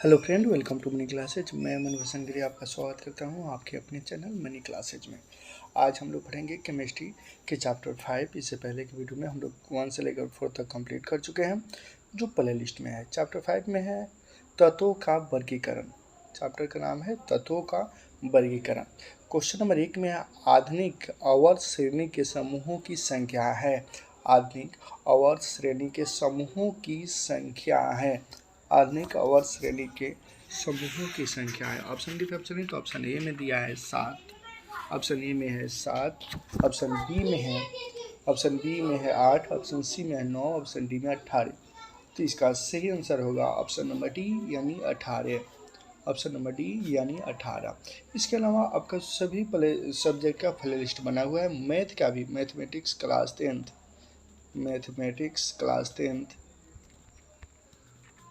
Hello friend, welcome to money classes. मैं मनोज गिरी आपका स्वागत करता हूं आपके अपने चैनल मनी क्लासेज में। आज हम लोग पढ़ेंगे केमिस्ट्री के चैप्टर 5। इससे पहले की वीडियो में हम लोग 1 से लेकर 4 तक कंप्लीट कर चुके हैं, जो प्ले लिस्ट में है। चैप्टर 5 में है तत्वों का वर्गीकरण। चैप्टर का नाम है तत्वों का वर्गीकरण। क्वेश्चन नंबर 1 में है आधुनिक आवर्त श्रेणी के समूहों की संख्या है। आधुनिक आवर्त श्रेणी के समूहों की संख्या है। आधुनिक आवर्त श्रेणी के समूहों की संख्या है। ऑप्शन डी ऑप्शन है तो ऑप्शन ए में दिया है 7, ऑप्शन ए में है 7, ऑप्शन बी में है 8, ऑप्शन सी में है 9, ऑप्शन डी में 18। तो इसका सही आंसर होगा ऑप्शन नंबर डी यानी 18। ऑप्शन नंबर डी यानी 18। इसके अलावा आपका सभी सब्जेक्ट का प्ले लिस्ट बना हुआ है। मैथ का भी, मैथमेटिक्स क्लास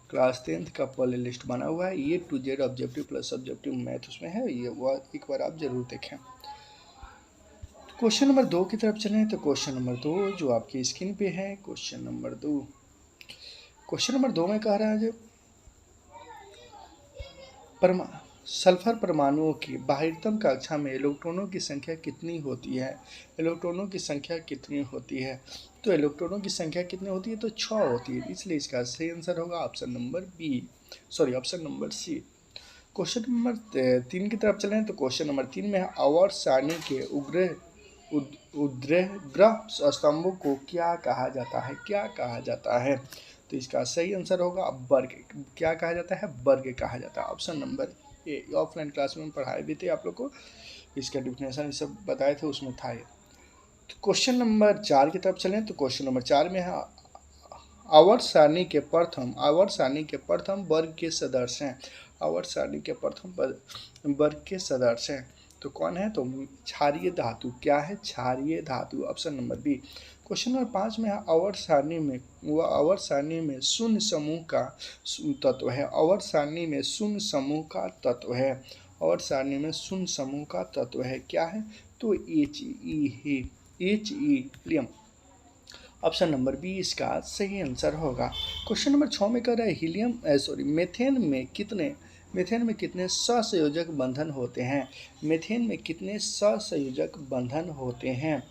10th का प्ले लिस्ट बना हुआ है। ये to Z objective plus subjective math उसमें है, ये वह एक बार आप जरूर देखें। क्वेश्चन नंबर 2 की तरफ चलें तो क्वेश्चन नंबर 2 जो आपकी स्क्रीन पे है, क्वेश्चन नंबर 2 में कह रहा है सल्फर परमाणुओं की बाह्यतम कक्षा में इलेक्ट्रॉनों की संख्या कितनी होती है। इलेक्ट्रॉनों की संख्या कितनी होती है? तो इलेक्ट्रॉनों की संख्या कितनी होती है? तो 6 होती है। इसलिए इसका सही आंसर होगा option number C. Question number 3 की तरफ चलें तो क्वेश्चन नंबर 3 में आवर्त सारणी के ऊर्ध्वाधर स्तंभों को क्या कहा जाता है? तो इसका सही आंसर होगा वर्ग। क्या कहा जाता है? वर्ग कहा जाता है। Option number A. Offline class में पढ़ाए भी थे आप लोग को, इसका डिफिनेशन ये सब बताए थे, उसमें था ये। तो क्वेश्चन नंबर 4 की तरफ चलें तो क्वेश्चन नंबर 4 में है आवर्त सारणी के प्रथम वर्ग के सदस्य हैं। आवर्त सारणी के प्रथम वर्ग के सदस्य हैं तो कौन है? तो क्षारीय धातु। क्या है? क्षारीय धातु। Option number B. Question number 5 में है आवर्त सारणी में शून्य समूह का तत्व है। आवर्त सारणी में शून्य समूह का तत्व है। आवर्त सारणी में शून्य समूह का तत्व है। क्या है? तो He helium. Option number B इसका सही आंसर होगा। क्वेश्चन नंबर 6 में कह रहा है मीथेन में कितने सहसंयोजक बंधन होते हैं? मीथेन में कितने सहसंयोजक बंधन होते हैं?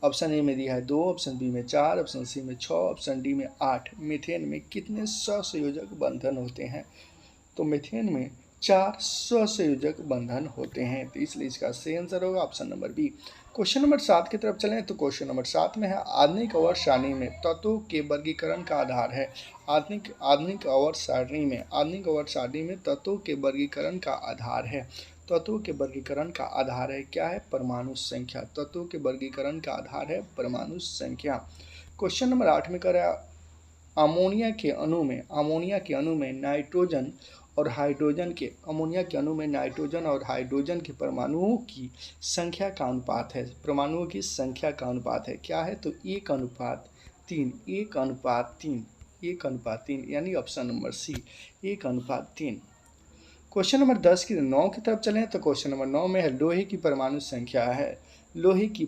ऑप्शन ए में दिया है 2, ऑप्शन बी में 4, ऑप्शन सी में 6, ऑप्शन डी में 8। मीथेन में कितने सहसंयोजक बंधन होते हैं? तो मीथेन में 4 सहसंयोजक बंधन होते हैं। तो इसलिए इसका सही आंसर होगा option number B. Question number 7 की तरफ चलें तो क्वेश्चन नंबर 7 में है आधुनिक आवर्त सारणी में तत्वों के वर्गीकरण का आधार है। आधुनिक आवर्त सारणी में तत्वों के वर्गीकरण का आधार है। तत्वों के वर्गीकरण का आधार है। क्या है? परमाणु संख्या। तत्वों के वर्गीकरण का आधार है परमाणु संख्या। क्वेश्चन नंबर 8 में कह रहा है अमोनिया के अणु में नाइट्रोजन और हाइड्रोजन के परमाणुओं की संख्या का अनुपात है। क्या है? तो 1:3 यानी option number C 1:3। Question number 9 की तरफ चलें तो क्वेश्चन नंबर 9 में है लोहे की परमाणु संख्या है। तो लोहे की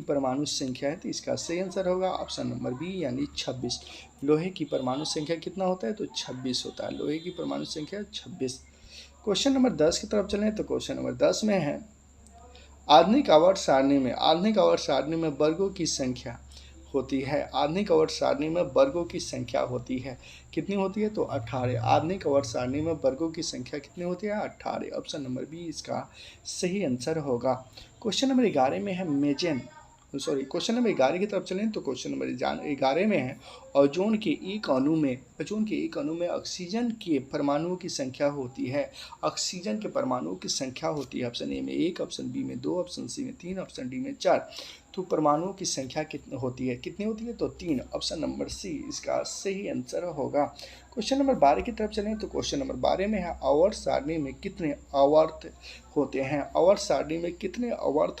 परमाणु संख्या है तो इसका सही आंसर होगा ऑप्शन नंबर बी यानी 26। लोहे की परमाणु संख्या कितना होता है? तो 26 होता है। लोहे की परमाणु संख्या 26। क्वेश्चन नंबर 10 की तरफ चलें तो क्वेश्चन नंबर 10 में है आधुनिक आवर्त सारणी में वर्गों की संख्या होती है। आधुनिक आवर्त सारणी में वर्गों की संख्या होती है। कितनी होती है? तो 18। आधुनिक आवर्त सारणी में वर्गों की संख्या कितनी होती है? 18। ऑप्शन नंबर बी इसका सही आंसर होगा। क्वेश्चन नंबर 11 में है क्वेश्चन नंबर 11 की तरफ चलें तो क्वेश्चन नंबर 11 में है ओजोन के एक अणु में ऑक्सीजन के परमाणुओं की संख्या होती है। ऑप्शन ए में 1, ऑप्शन बी में 2, ऑप्शन सी में 3, ऑप्शन डी में 4। तो परमाणुओं की संख्या कितनी होती है? तो 3। ऑप्शन नंबर सी इसका सही आंसर होगा। क्वेश्चन नंबर 12 की तरफ चलें तो क्वेश्चन नंबर 12 में है आवर्त सारणी में कितने आवर्त होते हैं? आवर्त सारणी में कितने आवर्त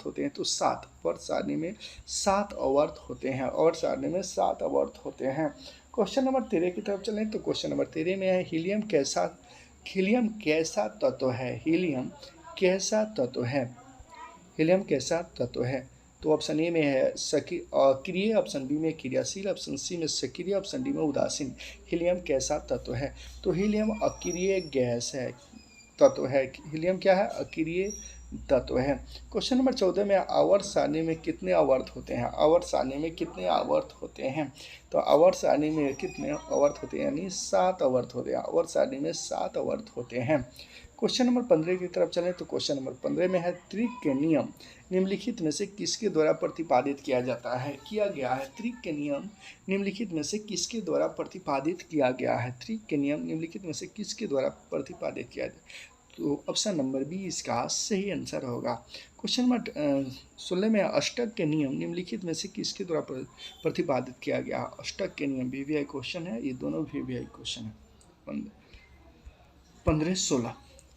होते हैं? तो 7। आवर्त सारणी में 7 आवर्त होते हैं। क्वेश्चन नंबर 13 की तरफ चलें तो क्वेश्चन नंबर 13 में है हीलियम कैसा तत्व है? तो ऑप्शन ए में है अक्रिय, ऑप्शन बी में क्रियाशील, ऑप्शन सी में सक्रिय, ऑप्शन डी में उदासीन। हीलियम कैसा तत्व है? तो हीलियम अक्रिय गैस है, तत्व है। हीलियम क्या है? अक्रिय तत्व है। क्वेश्चन नंबर 14 में आवर्त सारणी में कितने आवर्त होते हैं? आवर्त सारणी में कितने आवर्त होते हैं? तो आवर्त सारणी में कितने आवर्त होते हैं? यानी 7 आवर्त होते हैं। आवर्त सारणी में 7 आवर्त होते हैं। क्वेश्चन नंबर 15 की तरफ चलें तो क्वेश्चन नंबर 15 में है त्रिक के नियम निम्नलिखित में से किसके द्वारा प्रतिपादित किया जाता है? किया गया है। त्रिक के नियम निम्नलिखित में से किसके द्वारा प्रतिपादित किया गया है? त्रिक के नियम निम्नलिखित में से किसके द्वारा प्रतिपादित किया जाए? तो ऑप्शन नंबर बी इसका सही आंसर होगा। क्वेश्चन नंबर 16 में अष्टक के नियम निम्नलिखित में से किसके द्वारा प्रतिपादित किया गया? अष्टक के नियम वीवीआई क्वेश्चन है, ये दोनों वीवीआई क्वेश्चन है। 15-16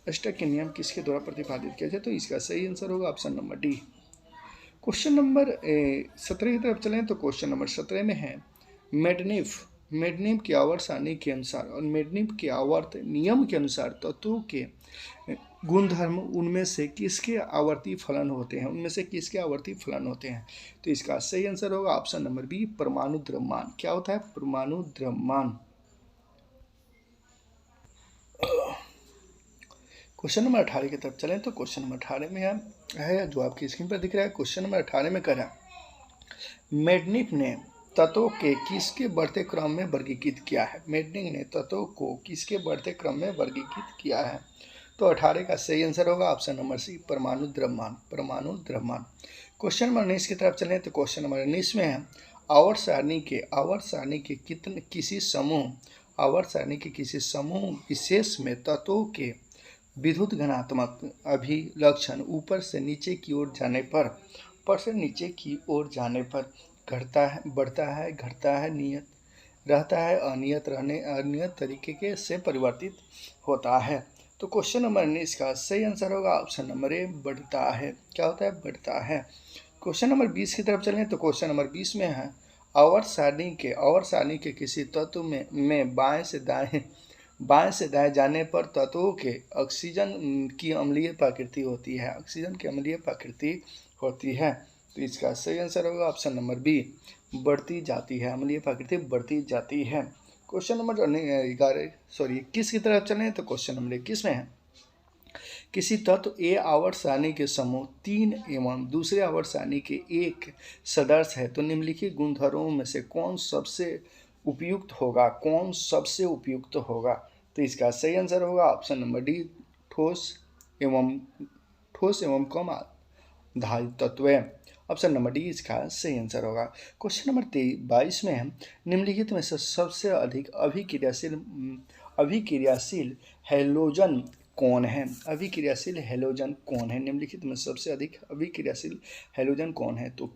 अष्टक के नियम किसके द्वारा प्रतिपादित किया जाए? तो इसका सही आंसर होगा option number D. Question number 17 की तरफ चलें तो क्वेश्चन नंबर 17 में है मेडनिफ की आवर्त सारणी के अनुसार और मेडनिफ के आवर्त नियम के अनुसार तत्वों के गुणधर्म उनमें से किसके आवर्ती फलन होते हैं? उनमें से किसके आवर्ती फलन होते हैं? तो इसका सही आंसर होगा ऑप्शन नंबर बी, परमाणु द्रव्यमान। क्या होता है? परमाणु द्रव्यमान। क्वेश्चन नंबर 18 की तरफ चलें तो क्वेश्चन नंबर 18 में है जो आपकी स्क्रीन पर दिख रहा है। क्वेश्चन नंबर 18 में कह रहा है मेडनिफ ने तत्वों के किसके बढ़ते क्रम में वर्गीकृत किया है? मेडनिफ ने तत्वों को किसके बढ़ते क्रम में वर्गीकृत किया है? तो 18 का सही आंसर होगा ऑप्शन नंबर सी, परमाणु द्रव्यमान। परमाणु द्रव्यमान। क्वेश्चन नंबर 19 की तरफ चलें तो क्वेश्चन नंबर 19 में है आवर्त सारणी के किसी समूह विशेष में तत्वों के विद्युत घनात्मक अभिलक्षण ऊपर से नीचे की ओर जाने पर घटता है, बढ़ता है, घटता है, नियत रहता है, अनियत तरीके से परिवर्तित होता है। तो क्वेश्चन नंबर 19 का सही आंसर होगा ऑप्शन नंबर ए, बढ़ता है। क्या होता है? बढ़ता है। क्वेश्चन नंबर 20 की तरफ चलें तो क्वेश्चन नंबर 20 में है आवर्त सारणी के किसी तत्व में बाएं से दाएं जाने पर तत्वों के ऑक्सीजन की अम्लीय प्रकृति होती है। ऑक्सीजन की अम्लीय प्रकृति होती है। तो इसका सही आंसर होगा ऑप्शन नंबर बी, बढ़ती जाती है। अम्लीय प्रकृति बढ़ती जाती है। क्वेश्चन नंबर 21 की तरफ चलें तो क्वेश्चन नंबर 21 में है किसी तत्व ए आवर्त सारणी के समूह 3 एवं दूसरे आवर्त सारणी के एक सदस्य है तो निम्नलिखित गुणधर्मों में से कौन सबसे उपयुक्त होगा? तो इसका सही आंसर होगा ऑप्शन नंबर डी, ठोस एवं कम धारित तत्व। ऑप्शन नंबर डी इसका सही आंसर होगा। क्वेश्चन नंबर 22 में है निम्नलिखित में से सबसे अधिक अभिक्रियाशील हैलोजन कौन है? अभिक्रियाशील हैलोजन कौन है? निम्नलिखित में सबसे अधिक अभिक्रियाशील हैलोजन कौन है? तो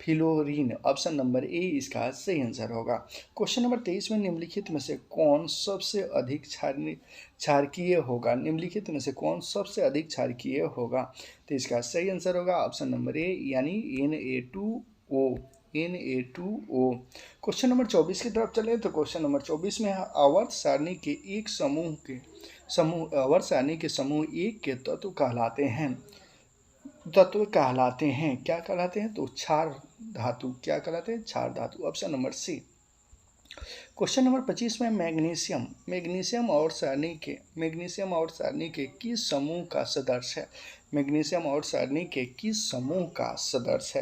फ्लोरीन। ऑप्शन नंबर ए इसका सही आंसर होगा। क्वेश्चन नंबर 23 में निम्नलिखित में से कौन सबसे अधिक क्षारकीय होगा? निम्नलिखित में से कौन सबसे अधिक क्षारकीय होगा? तो इसका सही आंसर होगा ऑप्शन नंबर ए, यानी Na2O। क्वेश्चन नंबर 24 की तरफ चले तो क्वेश्चन नंबर 24 में आवर्त सारणी के समूह एक के तत्व कहलाते हैं। क्या कहलाते हैं? तो क्षार धातु। क्या कहलाते हैं? क्षार धातु। Option number C. Question number 25 में मैग्नीशियम और सारणी के किस समूह का सदस्य है? मैग्नीशियम और सारणी के किस समूह का सदस्य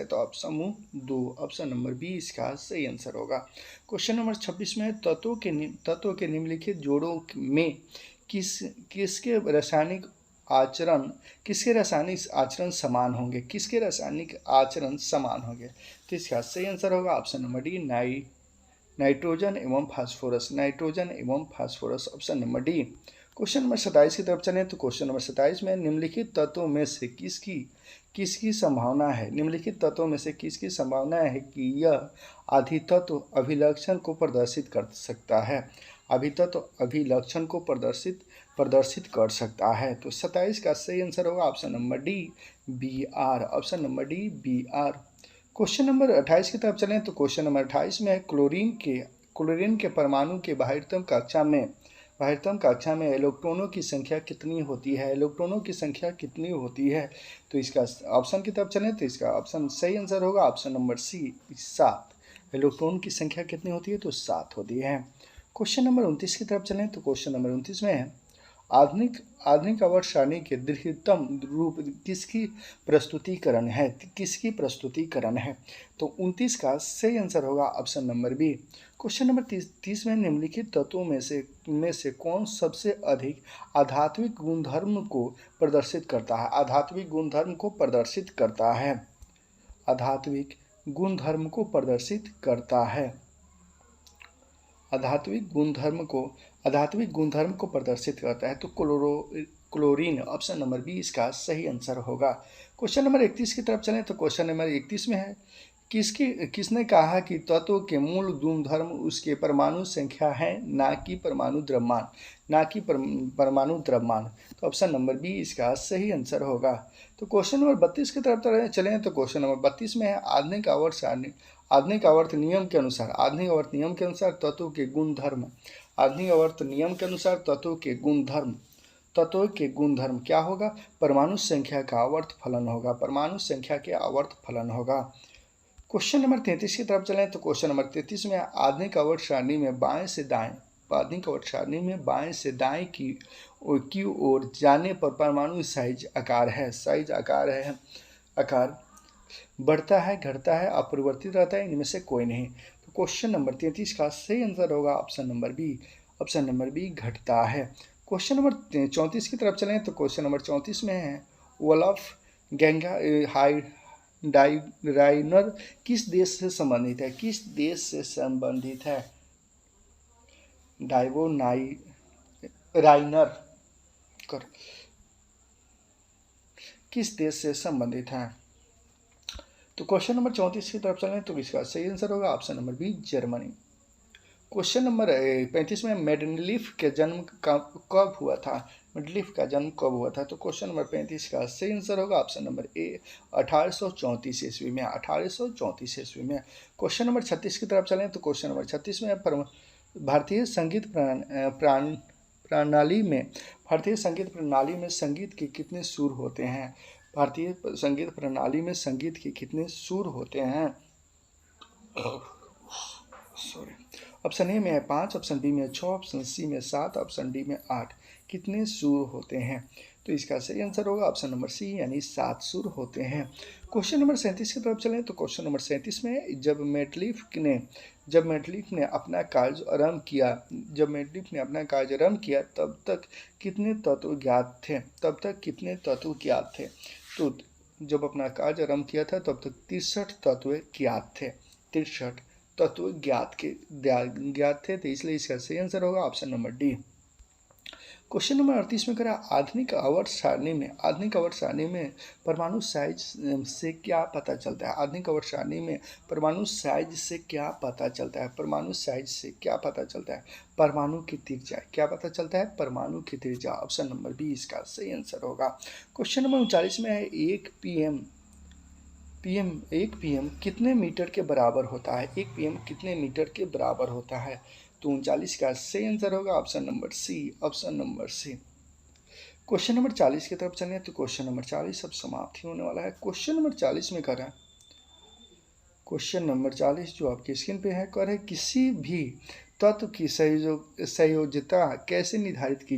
है? तो आप समूह 2। ऑप्शन नंबर बी इसका सही आंसर होगा। क्वेश्चन नंबर 26 में तत्वों के निम्नलिखित जोड़ों में किसके रासायनिक आचरण समान होंगे? तो इसका सही आंसर होगा ऑप्शन नंबर डी, नाइट्रोजन एवं phosphorus. Option number D. Question number 27 की तरफ चलें तो क्वेश्चन नंबर 27 में निम्नलिखित तत्वों में से किसकी संभावना है कि यह अधितत्व अभिलक्षण को प्रदर्शित कर सकता है? प्रदर्शित कर सकता है। तो 27 का सही आंसर होगा option number D, Br। Option number D, Br। Question number 28 की तरफ चलें तो क्वेश्चन नंबर 28 में क्लोरीन के परमाणु के बाह्यतम कक्षा में बाह्यतम कक्षा में इलेक्ट्रॉनों की संख्या कितनी होती है, इलेक्ट्रॉनों की संख्या कितनी होती है। तो इसका ऑप्शन की तरफ चलें तो इसका ऑप्शन सही आंसर होगा ऑप्शन नंबर सी 7। इलेक्ट्रॉन की संख्या कितनी होती है, तो 7 होती है। क्वेश्चन नंबर 29 की तरफ चलें तो क्वेश्चन नंबर 29 में है आधुनिक आधुनिक आवर्त सारणी के दीर्घतम रूप किसकी प्रस्तुतिकरण है, किसकी प्रस्तुतिकरण है। तो 29 का सही आंसर होगा option number B. Question number 30 में निम्नलिखित तत्वों में से कौन सबसे अधिक आध्यात्मिक गुणधर्म को प्रदर्शित करता है, आध्यात्मिक गुणधर्म को प्रदर्शित करता है, आध्यात्मिक गुणधर्म को प्रदर्शित करता है, आध्यात्मिक गुणधर्म को प्रदर्शित करता है। तो क्लोरीन ऑप्शन नंबर बी इसका सही आंसर होगा। क्वेश्चन नंबर 31 की तरफ चलें तो क्वेश्चन नंबर 31 में है किसने कहा कि तत्व के मूल गुणधर्म उसके परमाणु संख्या है, ना कि परमाणु द्रव्यमान, ना कि परमाणु द्रव्यमान। तो ऑप्शन नंबर बी इसका सही आंसर होगा। तो क्वेश्चन नंबर 32 की तरफ चलें तो क्वेश्चन नंबर 32 में है आधुनिक आवर्त नियम के अनुसार, आधुनिक आवर्त नियम के अनुसार तत्व के गुणधर्म, आधुनिक आवर्त नियम के अनुसार तत्व के गुणधर्म क्या होगा, परमाणु संख्या का आवर्त फलन होगा, परमाणु संख्या के आवर्त फलन होगा। क्वेश्चन नंबर 33 की तरफ चलें तो क्वेश्चन नंबर 33 में आधुनिक आवर्त सारणी में बाएं से दाएं, आधुनिक आवर्त सारणी में बाएं से दाएं की ओर जाने पर परमाणु साइज आकार है, आकार बढ़ता है, घटता है, अपरिवर्तित रहता है, इनमें से कोई नहीं। तो क्वेश्चन नंबर 33 का सही आंसर होगा option number B, option number B घटता है। क्वेश्चन नंबर 34 की तरफ चलें तो क्वेश्चन नंबर 34 में है वोल्फ गैंगा राइनर किस देश से संबंधित है, किस देश से संबंधित है, राइनर किस देश से संबंधित है। तो क्वेश्चन नंबर 34 की तरफ चलें तो इसका सही आंसर होगा option number B Germany. Question number 35 में मेंडेलीफ के जन्म कब हुआ था, मेंडेलीफ का जन्म कब हुआ था। तो क्वेश्चन नंबर 35 का सही आंसर होगा ऑप्शन नंबर ए 1834 ईस्वी में, 1834 ईस्वी में। क्वेश्चन नंबर 36 की तरफ चलें तो क्वेश्चन नंबर 36 में भारतीय संगीत प्रणाली में संगीत के कितने सुर होते हैं, भारतीय संगीत प्रणाली में संगीत के कितने सुर होते हैं। ऑप्शन ए में है 5, ऑप्शन बी में 6, ऑप्शन सी में 7, ऑप्शन डी में 8। कितने सुर होते हैं। तो इसका सही आंसर होगा ऑप्शन नंबर सी यानी 7 सुर होते हैं। क्वेश्चन नंबर 37 की तरफ चलें तो क्वेश्चन नंबर 37 में जब मेंडेलीफ ने अपना कार्य आरंभ किया तब तक कितने तत्व ज्ञात थे, तो जब अपना कार्य आरंभ किया था तब तक 63 तत्व ज्ञात थे, 63 तत्व ज्ञात थे। तो इसलिए इसका सही आंसर होगा option number D. Question number 38 में करा आधुनिक आवर्त सारणी में परमाणु साइज से क्या पता चलता है, आधुनिक आवर्त सारणी में परमाणु साइज से क्या पता चलता है, परमाणु की त्रिज्या क्या पता चलता है, परमाणु की त्रिज्या। ऑप्शन नंबर बी इसका सही आंसर होगा। क्वेश्चन नंबर 39 में है 1 पीएम कितने मीटर के बराबर होता है, 1 पीएम कितने मीटर के बराबर होता है। तो 39 का सही आंसर होगा option number C, question number 40 की तरफ चलें तो क्वेश्चन नंबर 40 अब समाप्त होने वाला है। क्वेश्चन नंबर 40 में कर क्वेश्चन नंबर 40 जो आपकी स्क्रीन पे है कर है किसी भी तत्व की संयोजकता कैसे निर्धारित की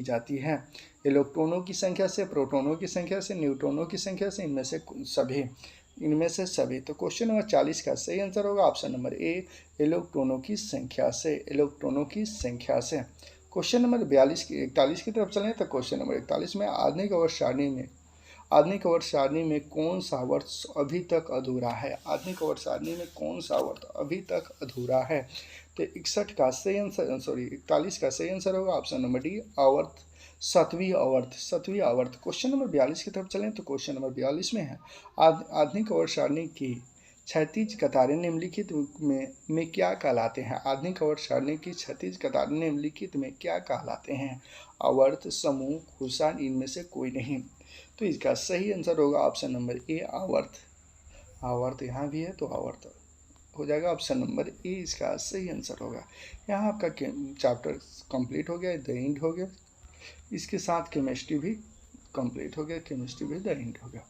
जाती है, इलेक्ट्रॉनों की संख्या से, प्रोटॉनों की संख्या से, न्यूट्रॉनों की संख्या से, इनमें से सभी। तो क्वेश्चन नंबर 40 का सही आंसर होगा ऑप्शन नंबर ए इलेक्ट्रॉनों की संख्या से। क्वेश्चन नंबर 41 की तरफ चलें तो क्वेश्चन नंबर 41 में आधुनिक आवर्त सारणी में कौन सा आवर्त अभी तक अधूरा है, तो 41 का सही आंसर 41 का सही आंसर होगा ऑप्शन नंबर डी सातवीं आवर्त। क्वेश्चन नंबर 42 की तरफ चलें तो क्वेश्चन नंबर 42 में है आधुनिक आवर्त सारणी की क्षैतिज कतारें निम्नलिखित में क्या कहलाते हैं, आधुनिक आवर्त सारणी की क्षैतिज कतारें निम्नलिखित में क्या कहलाते हैं, आवर्त, समूह, खुरसान, इनमें से कोई नहीं। तो इसका सही आंसर होगा ऑप्शन नंबर ए आवर्त। यहाँ भी है तो आवर्त। हो जाएगा ऑप्शन नंबर ए इसका सही आंसर होगा। यहाँ आपका चैप्टर कंप्लीट हो गया, द एंड हो गया। इसके साथ केमिस्ट्री भी कंप्लीट हो गया, केमिस्ट्री भी द एंड हो गया।